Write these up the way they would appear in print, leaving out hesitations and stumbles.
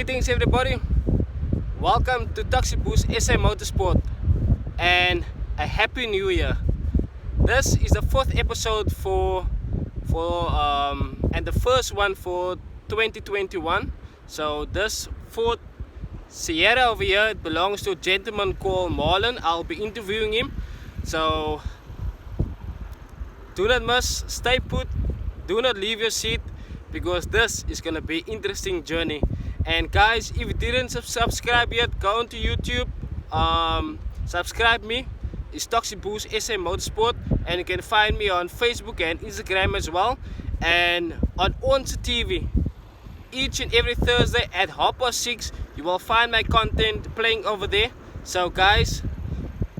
Greetings everybody, welcome to Taxi Boost SA Motorsport and a happy new year. This is the fourth episode and the first one for 2021. So this fourth Sierra over here, it belongs to a gentleman called Marlon. I'll be interviewing him. So do not miss, stay put, do not leave your seat, because this is gonna be interesting journey. And guys, if you didn't subscribe yet, go onto YouTube, subscribe me. It's Taxi Boost SA Motorsport, and you can find me on Facebook and Instagram as well, and on Xr6 TV. Each and every Thursday at 6:30 you will find my content playing over there. So guys,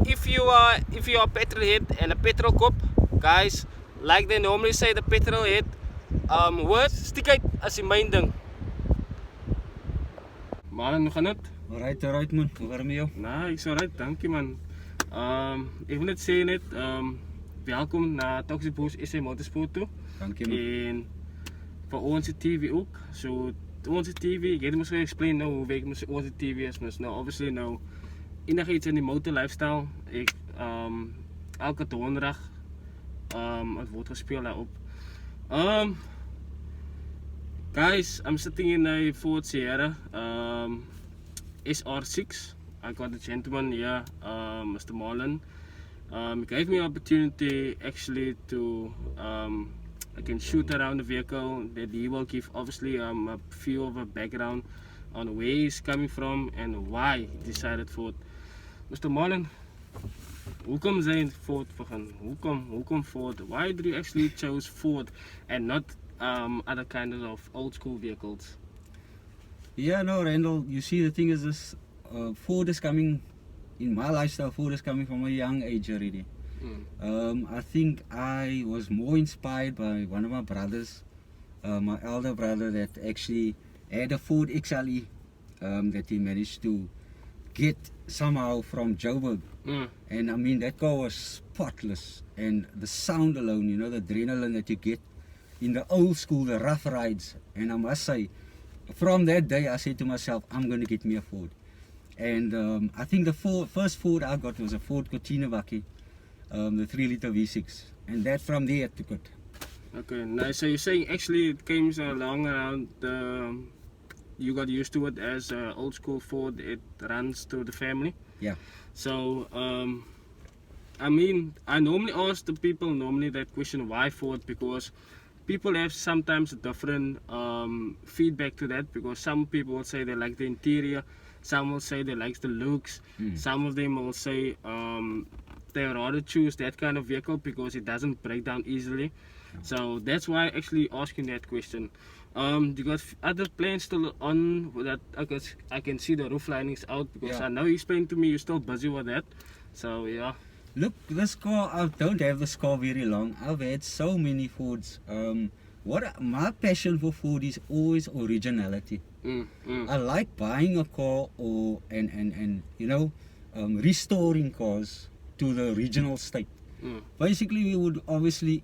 if you are a petrol head and a petrol cop, guys, like they normally say, the petrol head word, stick uit as die myn ding. Marlon, hoe gaan het? Alright man, hoe gaan het met jou? Nou, ik is alright, dankie man. Ik wil net zeggen net, welkom naar Taxi Boost SA Motorsport toe. Dankie man. En voor onze TV ook. So, onze TV, ik heb misschien explain nou hoe werk onze TV is. Maar nou, obviously nou, enige iets in die motor lifestyle. Ik, elke donderdag, het wordt gespeeld daarop. Guys, I'm sitting in a Ford Sierra Xr6. I got a gentleman here, Mr. Marlon. He gave me an opportunity actually to I can shoot around the vehicle. That he will give obviously a few of a background on where he's coming from and why he decided Ford. Mr. Marlon, hoekom zijn Ford begin? Hoekom Ford? Why did you actually choose Ford and not other kinds of old school vehicles? Yeah, no, Randall, you see, the thing is this, Ford is coming, in my lifestyle, Ford is coming from a young age already. I think I was more inspired by one of my brothers, my elder brother, that actually had a Ford Xr6 that he managed to get somehow from Joburg. And I mean, that car was spotless, and the sound alone, you know, the adrenaline that you get in the old school, the rough rides. And I must say, from that day I said to myself, I'm going to get me a Ford. And I think the first Ford I got was a Ford Cortina Bakkie, the 3-liter V6, and that from there I took it. Okay, now so you're saying actually it came along around you got used to it as an old school Ford, it runs through the family. Yeah. So I mean, I normally ask the people that question, why Ford, because people have sometimes a different feedback to that, because some people will say they like the interior, some will say they like the looks, some of them will say they rather choose that kind of vehicle because it doesn't break down easily. So that's why I actually asking that question. You got other plans still on that? I can see the roof linings out, because I know you explained to me you're still busy with that. So yeah. Look, this car, I don't have this car very long. I've had so many Fords. My passion for Ford is always originality. I like buying a car and you know, restoring cars to the original state. Basically, we would obviously,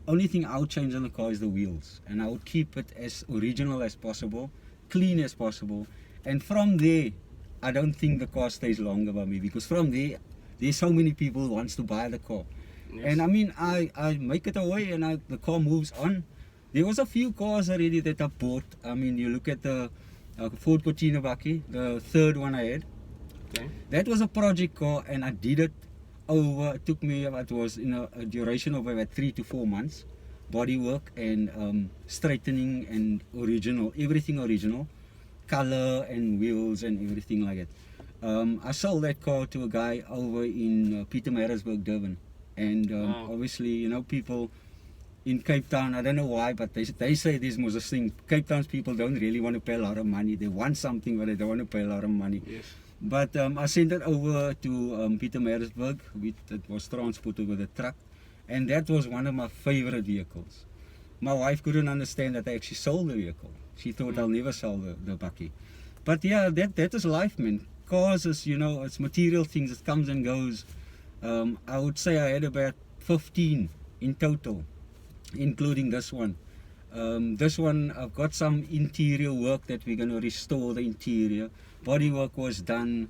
only thing I would change on the car is the wheels, and I would keep it as original as possible, clean as possible, and from there I don't think the car stays longer by me, because from there there's so many people who wants to buy the car. Yes. And I mean, I make it away and the car moves on. There was a few cars already that I bought. I mean, you look at the Ford Cortina Bakkie, the third one I had. Okay. That was a project car, and I did it over, it took me, it was in a duration of about 3 to 4 months. Body work and straightening and original, everything original. Color and wheels and everything like that. I sold that car to a guy over in Pietermaritzburg, Durban. And obviously, you know, people in Cape Town, I don't know why, but they say this was a thing. Cape Town's people don't really want to pay a lot of money. They want something, but they don't want to pay a lot of money. Yes. But I sent it over to Pietermaritzburg. It was transported with a truck, and that was one of my favorite vehicles. My wife couldn't understand that I actually sold the vehicle. She thought I'll never sell the Bakkie. But yeah, that is life, man. Cars is, you know, it's material things. It comes and goes. I would say I had about 15 in total, including this one. This one, I've got some interior work that we're going to restore the interior. Body work was done.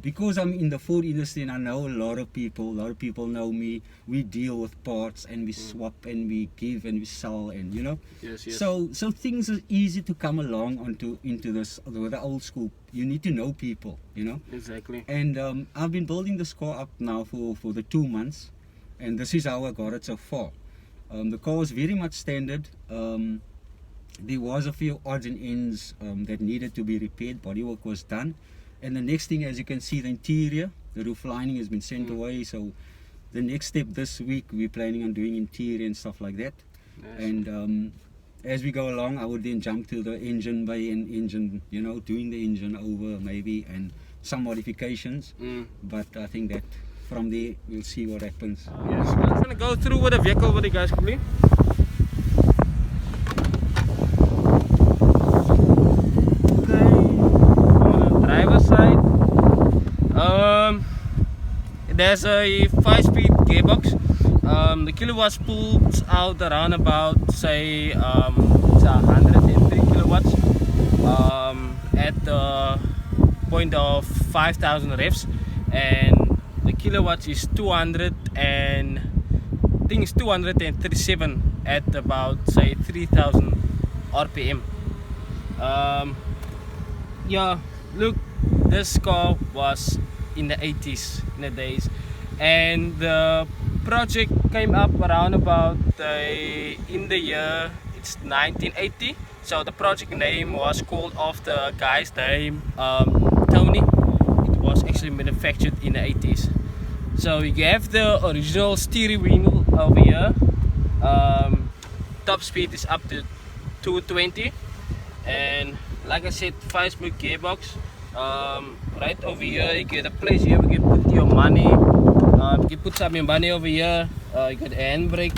Because I'm in the food industry and I know a lot of people know me. We deal with parts and we swap and we give and we sell and Yes, yes. So things are easy to come along into this with the old school. You need to know people, Exactly. And I've been building this car up now for the 2 months, and this is how I got it so far. The car was very much standard. There was a few odds and ends that needed to be repaired. Bodywork was done. And the next thing, as you can see, the interior, the roof lining has been sent away. So the next step this week, we're planning on doing interior and stuff like that. Yes. And as we go along, I would then jump to the engine bay and engine, doing the engine over maybe and some modifications. But I think that from there, we'll see what happens. Yes. I'm just gonna go through with the vehicle with you guys quickly. Side, there's a 5-speed gearbox. The kilowatts pulls out around about say it's 103 kilowatts at the point of 5,000 revs, and the kilowatts is 237 at about say 3,000 RPM. Yeah, look, this car was in the 80s in the days, and the project came up around about in the year it's 1980. So the project name was called after a guy's name, Tony. It was actually manufactured in the 80s. So you have the original steering wheel over here. Top speed is up to 220, and like I said, 5-speed gearbox. Right over here, you get a place here where you can put your money. You can put some of your money over here. You got a handbrake.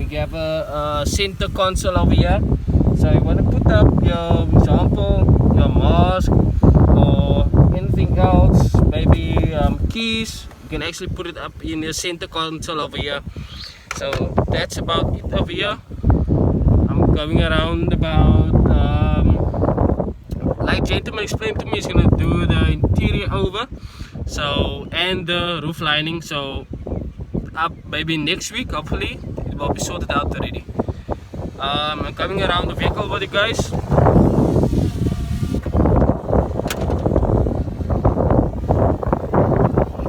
You have a center console over here. So you want to put up your example, your mask or anything else, maybe keys. You can actually put it up in the center console over here. So that's about it over here. I'm going around about. Like gentleman explained to me, he's gonna do the interior over, so and the roof lining. So up maybe next week, hopefully it will be sorted out already. I'm coming around the vehicle with you guys.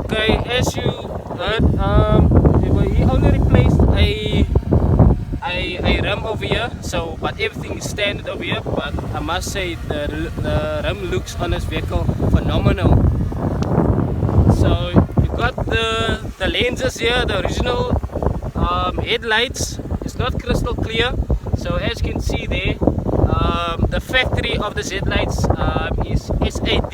Okay, as you heard, he only replaced a rim over here, so but everything is standard over here. But I must say the rim looks on this vehicle phenomenal. So you got the lenses here, the original headlights. It's not crystal clear, so as you can see there, the factory of the headlights is SAD.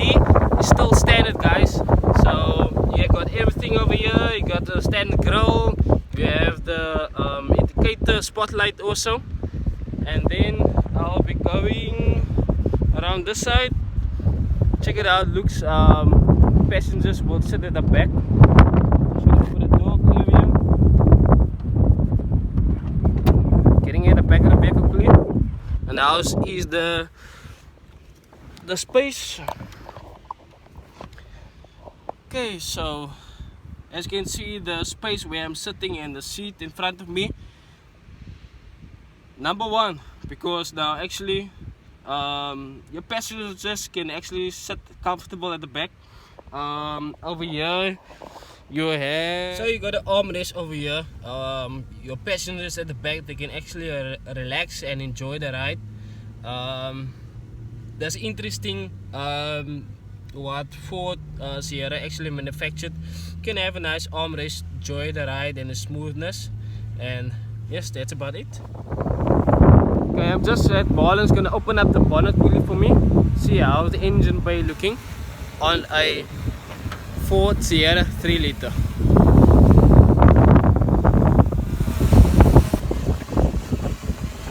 It's still standard, guys. So you got everything over here. You got the standard grille. You have the indicator spotlight also, and then I'll be going around this side. Check it out. Looks passengers will sit at the back. Just gonna put a door clear here. Getting at the back of the vehicle clear, and the house is the space. Okay, so as you can see, the space where I'm sitting and the seat in front of me, number one, because now actually your passengers can actually sit comfortable at the back. Over here you have, so you got an armrest over here. Your passengers at the back, they can actually relax and enjoy the ride. That's interesting. What Ford Sierra actually manufactured. Can have a nice armrest, enjoy the ride and the smoothness, and yes, that's about it. Okay, I'm just at Marlon's gonna open up the bonnet quickly for me, see how the engine bay looking on a Ford Sierra 3 liter.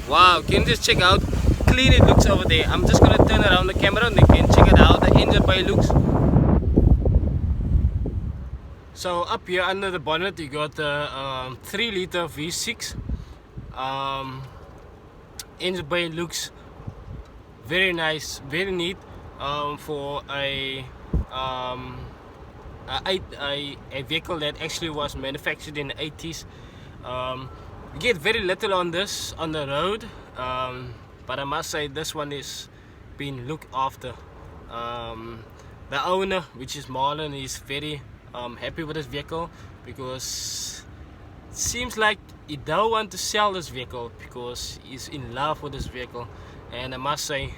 Wow, can you just check out clean it looks over there. I'm just gonna turn around the camera and you can check it out, the engine bay looks. So up here under the bonnet you got the 3 liter V6. Engine bay looks very nice, very neat, for a vehicle that actually was manufactured in the 80s. You get very little on this on the road, but I must say this one is being looked after. The owner, which is Marlon, is very happy with this vehicle, because it seems like he don't want to sell this vehicle because he's in love with this vehicle, and I must say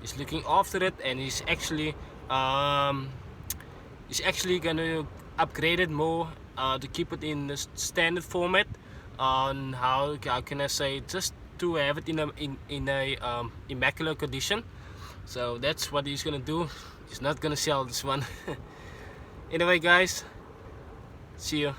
he's looking after it, and he's actually gonna upgrade it more, to keep it in the standard format, on how can I say, just to have it in a immaculate condition. So that's what he's gonna do. He's not gonna sell this one. Anyway guys, see you.